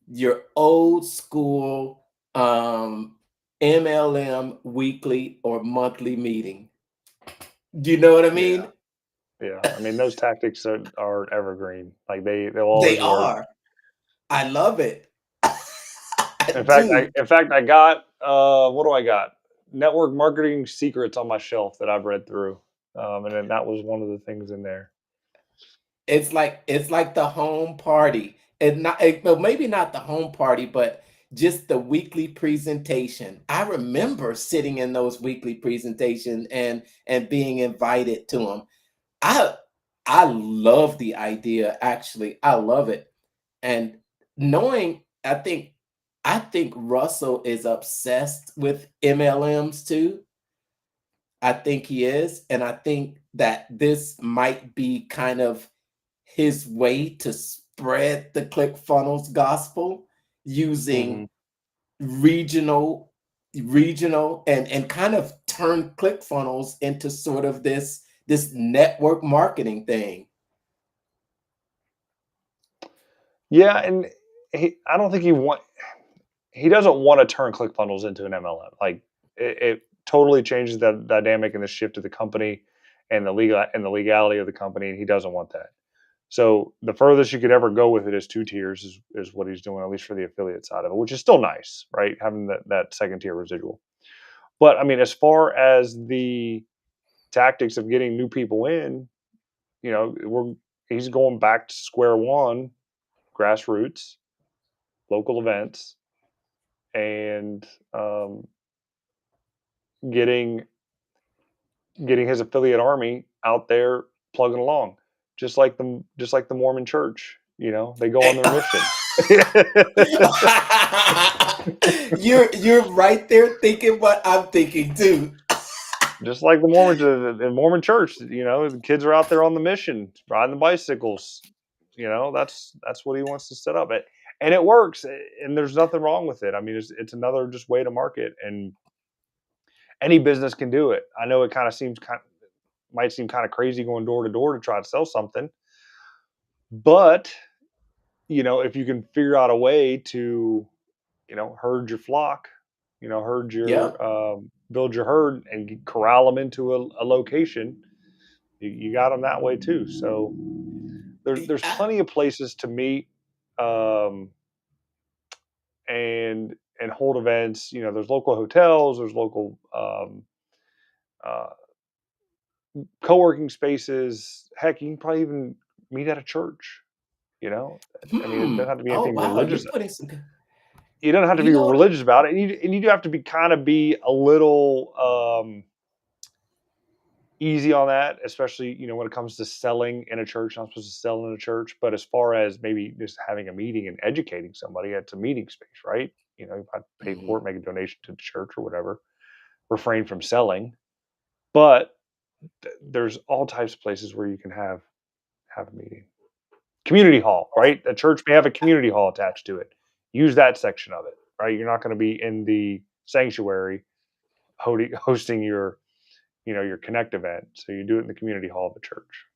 Your old school MLM weekly or monthly meeting. Do you know what I Yeah, mean? yeah. I mean, those tactics are evergreen. Like they'll They always work. are. I love it. I do. In fact, I got what do I got? Network marketing secrets on my shelf that I've read through, and then that was one of the things in there. It's like the home party. And not well, maybe not the home party, but just the weekly presentation. I remember sitting in those weekly presentations and being invited to them. I I love the idea actually. I love it. And knowing, I think Russell is obsessed with MLMs too. I think he is, and I think that this might be kind of his way to spread the ClickFunnels gospel Hmm. using regional and kind of turn ClickFunnels into sort of this network marketing thing. Yeah, and I don't think he doesn't want to turn ClickFunnels into an MLM. Like it totally changes the dynamic and the shift of the company and the legality of the company, and he doesn't want that. So the furthest you could ever go with it is 2 tiers is what he's doing, at least for the affiliate side of it, which is still nice, right? Having that second tier residual. But I mean, as far as the tactics of getting new people in, you know, he's going back to square one, grassroots, local events, and getting his affiliate army out there plugging along, just like the Mormon Church. They go on their mission. You're right there thinking what I'm thinking too. Just like the Mormon Church, the kids are out there on the mission, riding the bicycles. That's what he wants to set up. And it works, and there's nothing wrong with it. I mean, it's another just way to market, and any business can do it. I know it might seem kind of crazy going door to door to try to sell something, but if you can figure out a way to, herd your flock, build your herd and corral them into a location, you got them that way too. So there's plenty of places to meet, and hold events. There's local hotels, there's local uh, co-working spaces. Heck, you can probably even meet at a church. I mean, it doesn't have to be Oh anything wow, you're religious. putting some. You don't have to You be know what? religious about it, and you do have to be a little easy on that, especially when it comes to selling in a church. Not supposed to sell in a church, but as far as maybe just having a meeting and educating somebody, it's a meeting space, right? You have to pay Mhm. for it, make a donation to the church or whatever. Refrain from selling, but there's all types of places where you can have a meeting. Community hall, right? A church may have a community hall attached to it. Use that section of it, right? You're not going to be in the sanctuary hosting your connect event, so you do it in the community hall of the church.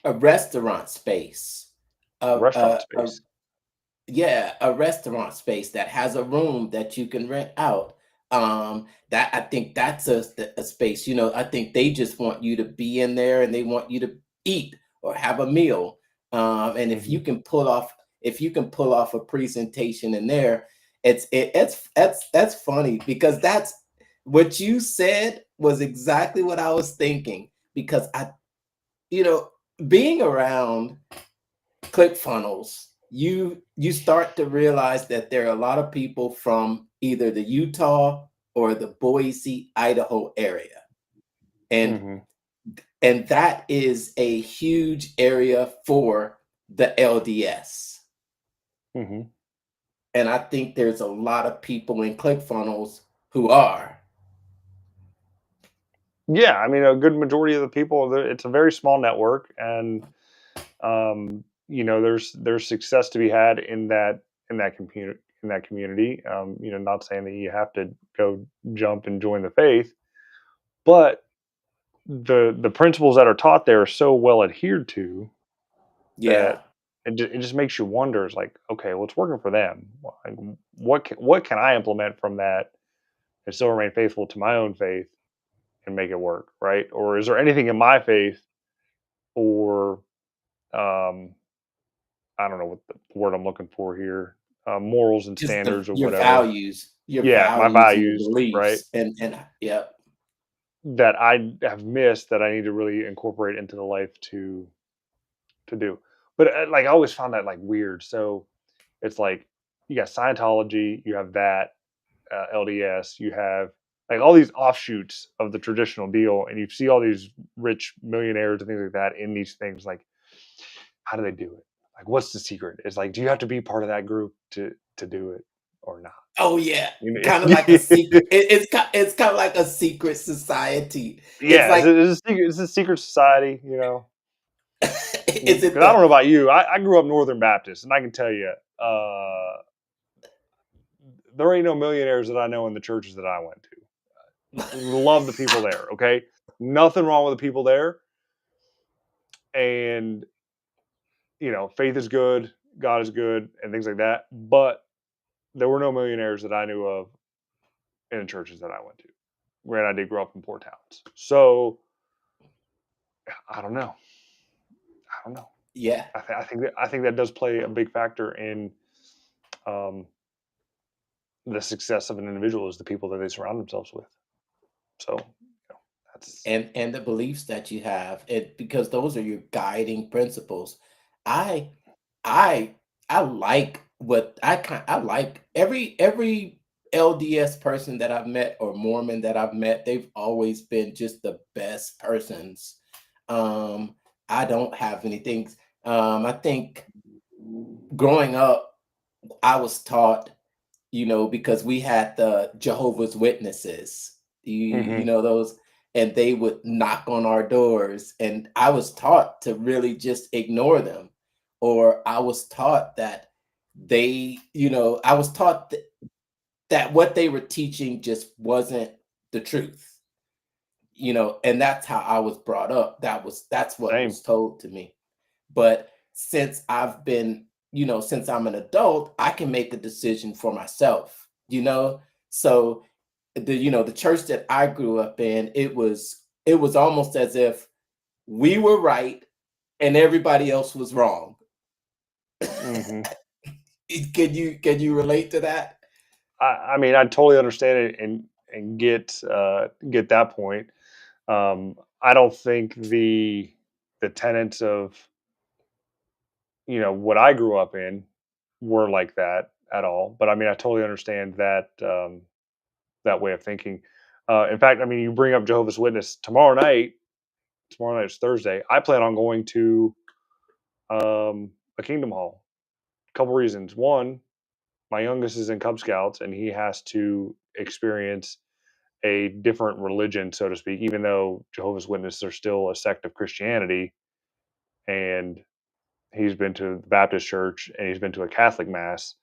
A restaurant space. Restaurant A space. Yeah, a restaurant space that has a room that you can rent out. That I think that's a space. I think they just want you to be in there and they want you to eat or have a meal. And if Mhm. you can pull off a presentation in there, that's funny because that's what you said was exactly what I was thinking because you know, being around ClickFunnels, you start to realize that there are a lot of people from either the Utah or the Boise, Idaho area. And Mhm. and that is a huge area for the LDS. Mhm. And I think there's a lot of people in ClickFunnels who are. Yeah, I mean, a good majority of the people. It's a very small network, and there's success to be had in that community. Not saying that you have to go jump and join the faith, but the principles that are taught there are so well adhered to Yeah. that it just makes you wonder. It's like, okay, what's working for them? Like, what can I implement from that and still remain faithful to my own faith and make it work, right? Or is there anything in my faith or um, I don't know what the word I'm looking for here, morals and Just standards or your whatever. values, your Yeah, my values and your values, right? beliefs. And yeah. That I have missed that I need to really incorporate into the life to do. But like I always found that like weird. So it's like you got Scientology, you have that LDS, you have like all these offshoots of the traditional deal, and you see all these rich millionaires and things like that in these things. Like, how do they do it? Like, what's the secret? It's like, do you have to be part of that group to do it or not? Oh yeah, kind of like a Yeah, secret. It's kind of like a secret society. It's yeah. It's like, a, it's a secret. It's a secret society, is it Because I don't the know about you. I grew up Northern Baptist, and I can tell you, there ain't no millionaires that I know in the churches that I went to. Love the people there. Okay, nothing wrong with the people there, and faith is good, God is good, and things like that. But there were no millionaires that I knew of in the churches that I went to. Granted, I did grow up in poor towns, so I don't know. I don't know. yeah? I think that does play a big factor in um, the success of an individual is the people that they surround themselves with. So that's And the beliefs that you have, it because those are your guiding principles. I I I like I like every LDS person that I've met or Mormon that I've met, they've always been just the best persons. Um, I don't have anything. I think growing up, I was taught, because we had the Jehovah's Witnesses, you Hmm. know those, and they would knock on our doors, and I was taught to really just ignore them, or I was taught that I was taught that what they were teaching just wasn't the truth, and that's how I was brought up. That's what Same. was told to me. But since I'm an adult, I can make a decision for myself, So the church that I grew up in, it was almost as if we were right and everybody else was wrong. Hmm. Can you relate to that? I mean, I totally understand it and get that point. I don't think the tenets of what I grew up in were like that at all. But I mean, I totally understand that that way of thinking. In fact, I mean, you bring up Jehovah's Witness tomorrow night. Tomorrow night is Thursday. I plan on going to a Kingdom Hall. A couple reasons. One, my youngest is in Cub Scouts, and he has to experience a different religion, so to speak. Even though Jehovah's Witnesses are still a sect of Christianity, and he's been to the Baptist church and he's been to a Catholic mass,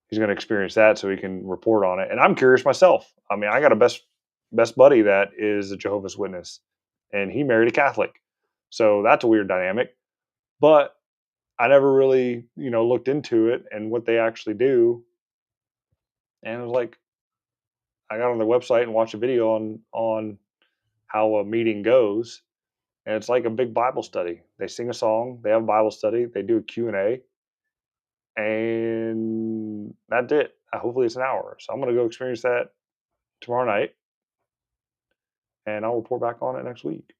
he's going to experience that so he can report on it. And I'm curious myself. I mean, I got a best buddy that is a Jehovah's Witness, and he married a Catholic, so that's a weird dynamic. But I never really, looked into it and what they actually do. And it was like I got on their website and watched a video on how a meeting goes, and it's like a big Bible study. They sing a song, they have a Bible study, they do a Q&A, and that's it. Hopefully it's an hour. So I'm going to go experience that tomorrow night, and I'll report back on it next week.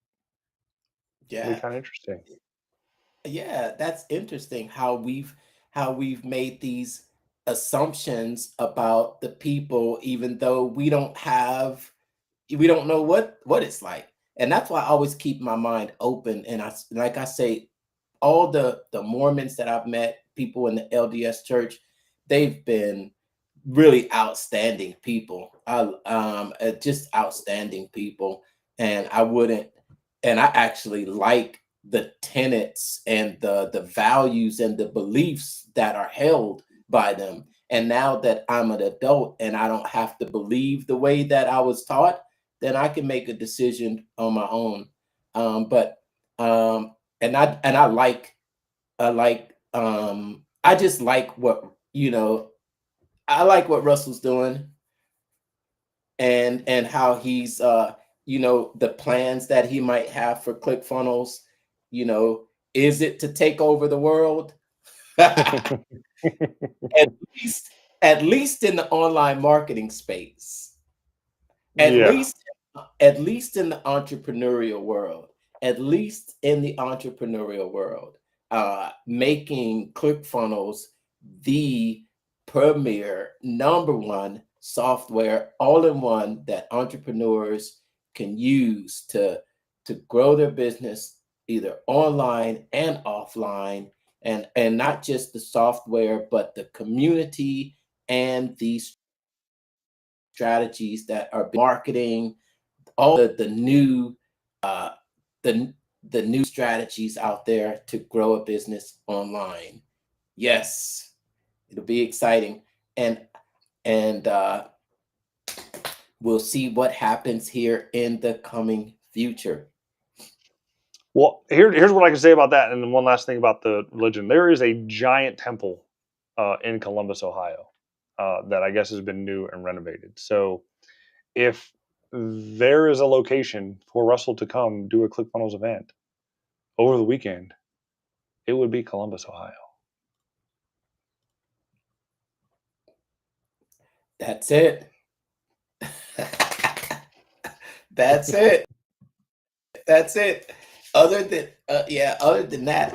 It'll be Yeah. kind of interesting. Yeah, that's interesting how we've made these assumptions about the people, even though we don't know what it's like. And that's why I always keep my mind open. And like I say, all the Mormons that I've met, people in the LDS church, they've been really outstanding people. Just outstanding people. And I actually like the tenets and the values and the beliefs that are held by them. And now that I'm an adult and I don't have to believe the way that I was taught, then I can make a decision on my own. But and I just like I like what Russell's doing, and how he's the plans that he might have for ClickFunnels. you know is it to take over the world? at least at least in the online marketing space, at Yeah. least at least in the entrepreneurial world, at least in the entrepreneurial world, making ClickFunnels the premier number one software all in one that entrepreneurs can use to grow their business either online and offline, and not just the software but the community and these strategies that are marketing, all the new uh, the the new strategies out there to grow a business online. Yes, it'll be exciting, and we'll see what happens here in the coming future. Well, here's what I can say about that. And then one last thing about the religion. There is a giant temple in Columbus, Ohio, that I guess has been new and renovated. So if there is a location for Russell to come do a ClickFunnels event over the weekend, it would be Columbus, Ohio. That's it. That's it. That's it. Other than that,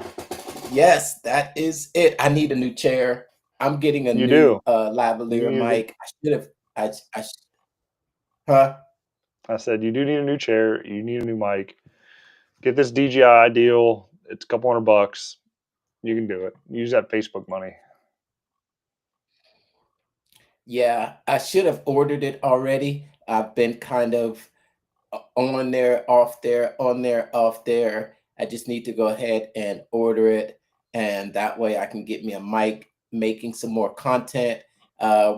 yes, that is it. I need a new chair. I'm getting a You new do. You lavalier need a mic. I should have. Huh? I said you do need a new chair. You need a new mic. Get this DJI deal. It's a couple $100. You can do it. Use that Facebook money. Yeah, I should have ordered it already. I've been kind of on there, off there, on there, off there. I just need to go ahead and order it, and that way I can get me a mic, making some more content.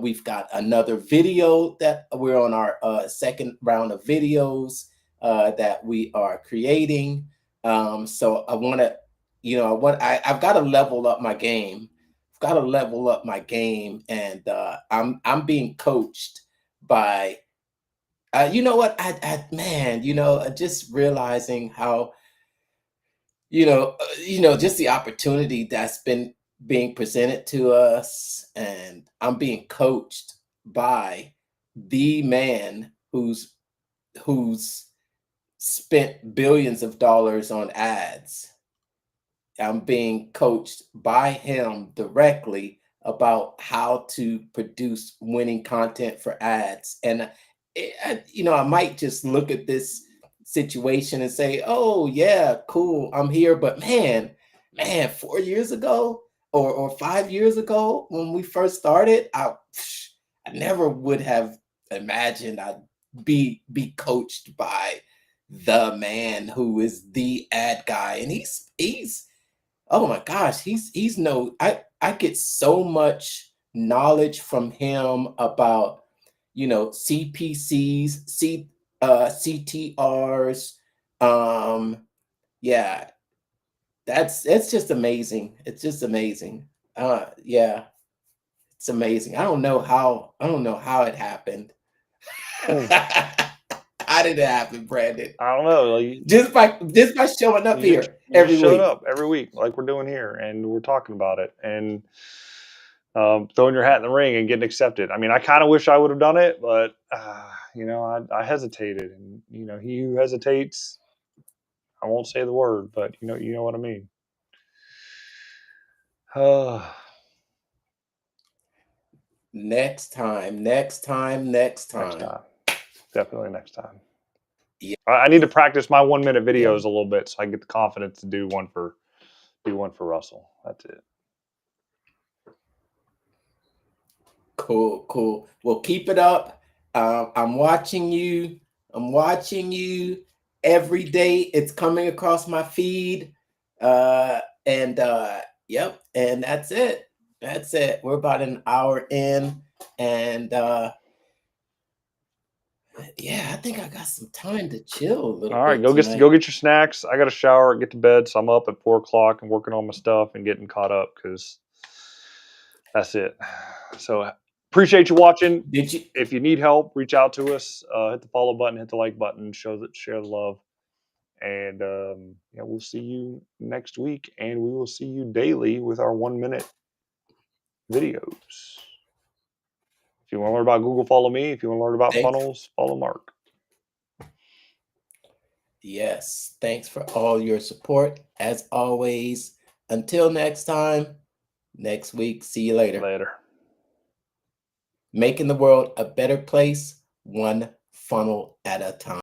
We've got another video that we're on our second round of videos that we are creating. So I want to, I've got to level up my game. I've got to level up my game, and I'm being coached by you know what? Man, just realizing how, just the opportunity that's been being presented to us, and I'm being coached by the man who's spent billions of dollars on ads. I'm being coached by him directly about how to produce winning content for ads. And I might just look at this situation and say, "Oh yeah, cool, I'm here." But man, 4 years ago or 5 years ago when we first started, I never would have imagined I'd be coached by the man who is the ad guy, and he's oh my gosh, he's no I get so much knowledge from him about, CPCs, CTRs. Yeah, it's just amazing. It's just amazing. Yeah, it's amazing. I don't know how it happened. How did it happen, Brandon? I don't know. Like, Just by showing up you here every showed week. up every week, like we're doing here, and we're talking about it, and throwing your hat in the ring and getting accepted. I mean, I kind of wish I would have done it, but I hesitated, and he who hesitates, I won't say the word, but you know what I mean. Next time. Next time, definitely next time. Yeah. I need to practice my 1 minute Yeah. videos a little bit so I can get the confidence to do one for Russell. That's it. Cool. Well, keep it up. I'm watching you. Every day. It's coming across my feed. Yep. And that's it. We're about an hour in, and yeah, I think I got some time to chill a little All right, bit go tonight. get your snacks. I got to shower, get to bed, so I'm up at 4 o'clock and working on my stuff and getting caught up because that's it. So appreciate you watching. Did you? If you need help, reach out to us. Hit the follow button, hit the like button, share the love, and we'll see you next week, and we will see you daily with our 1 minute videos. If you want to learn about Google, follow me. If you want to learn about funnels, follow Mark. Yes. Thanks for all your support. As always, until next time, next week, see you later. Making the world a better place, one funnel at a time.